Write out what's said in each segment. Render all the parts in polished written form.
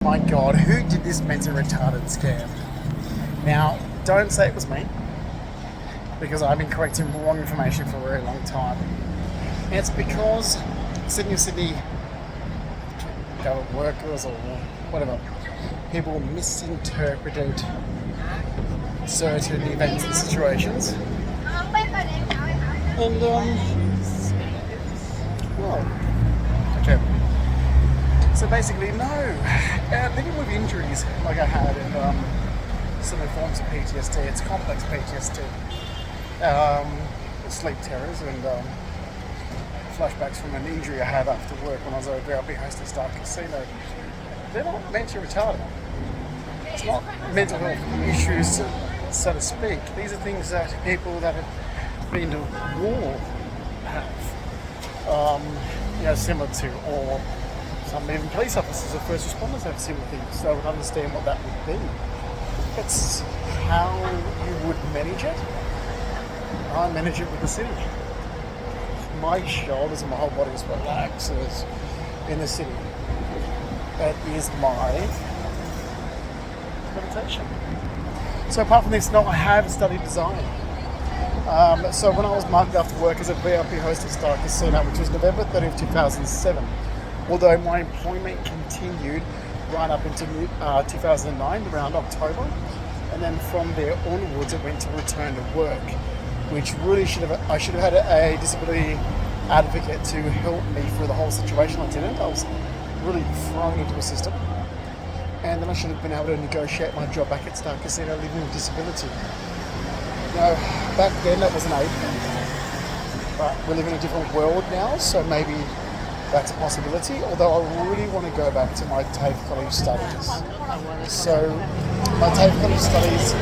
My God, who did this mental retarded scam? Now, don't say it was me, because I've been correcting wrong information for a very long time. And it's because Sydney government workers or whatever, people misinterpreted certain events and situations. And, well, okay. So basically, no. Living with injuries like I had and some forms of PTSD, it's complex PTSD, sleep terrors and flashbacks from an injury I had after work when I was over at Hosted Star Casino. They're not mentally retarded. It's not mental health issues, so to speak. These are things that people that have been to war have, similar to, or some even police officers or first responders have similar things, so I would understand what that would be. It's how you would manage it. I manage it with the city. My shoulders and my whole body is relaxes in the city. That is my meditation. So apart from this, no, I have studied design. So when I was marked after work as a VIP host at Star Casino, which was November 30th, 2007, although my employment continued right up into 2009, around October, and then from there onwards it went to return to work, which really I should have had a disability advocate to help me through the whole situation. I didn't. I was really thrown into a system, and then I should have been able to negotiate my job back at Star Casino living with disability. Now, back then that wasn't able, but we live in a different world now, so maybe that's a possibility, although I really want to go back to my TAFE College studies. So, my TAFE College studies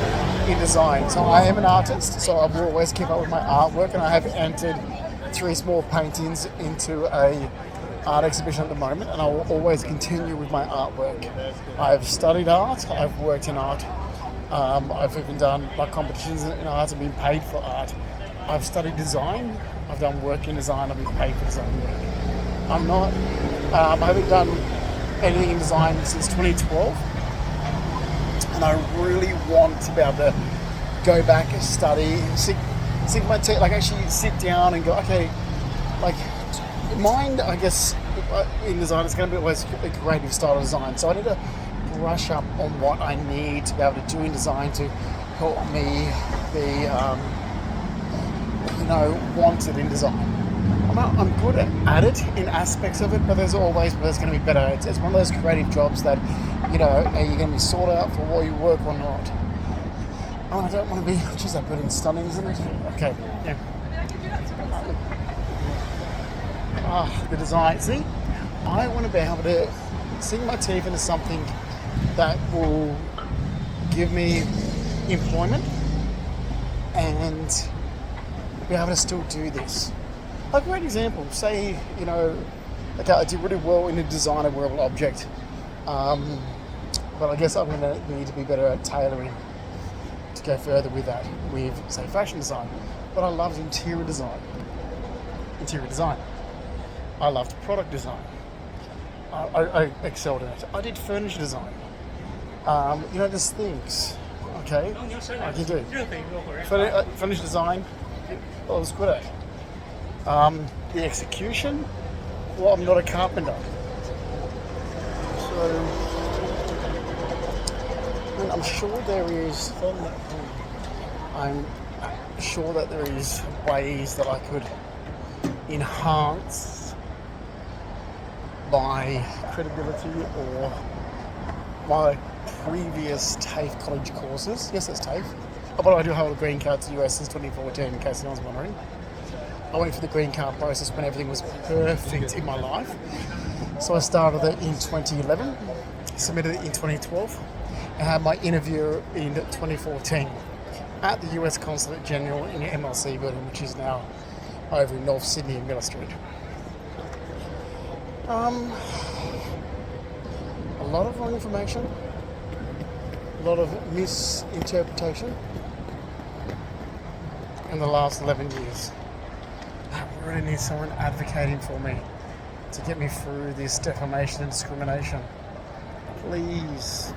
in design. So I am an artist, so I will always keep up with my artwork, and I have entered 3 small paintings into a art exhibition at the moment, and I will always continue with my artwork. I've studied art, I've worked in art, I've even done competitions in art and been paid for art. I've studied design, I've done work in design, I've been paid for design work. I haven't done anything in design since 2012, and I really want to be able to go back and study, sink my teeth, actually sit down and go, okay, mind, I guess, in design is going to be always a creative style of design, so I need to brush up on what I need to be able to do in design to help me be, wanted in design. I'm good at it in aspects of it, but there's going to be better. It's one of those creative jobs that, are you going to be sought out for what you work or not? Oh, I don't want to be, geez, that building's stunning, isn't it? Okay, yeah. The design, see? I want to be able to sink my teeth into something that will give me employment and be able to still do this. A great example, say, I did really well in a design of wearable object, but I guess I'm going to need to be better at tailoring to go further with that, with, say, fashion design. But I loved interior design. I loved product design. I excelled in it. I did furniture design. There's things, okay, I can do. Furniture design, I was good at. The execution, well, I'm not a carpenter. So, I'm sure there is ways that I could enhance my credibility or my previous TAFE college courses. Yes, that's TAFE. But I do hold a green card to the US since 2014, in case anyone's wondering. I went through the green card process when everything was perfect in my life. So I started it in 2011, submitted it in 2012, and had my interview in 2014 at the US Consulate General in the MLC building, which is now over in North Sydney in Miller Street. A lot of wrong information, a lot of misinterpretation in the last 11 years. I really need someone advocating for me to get me through this defamation and discrimination. Please.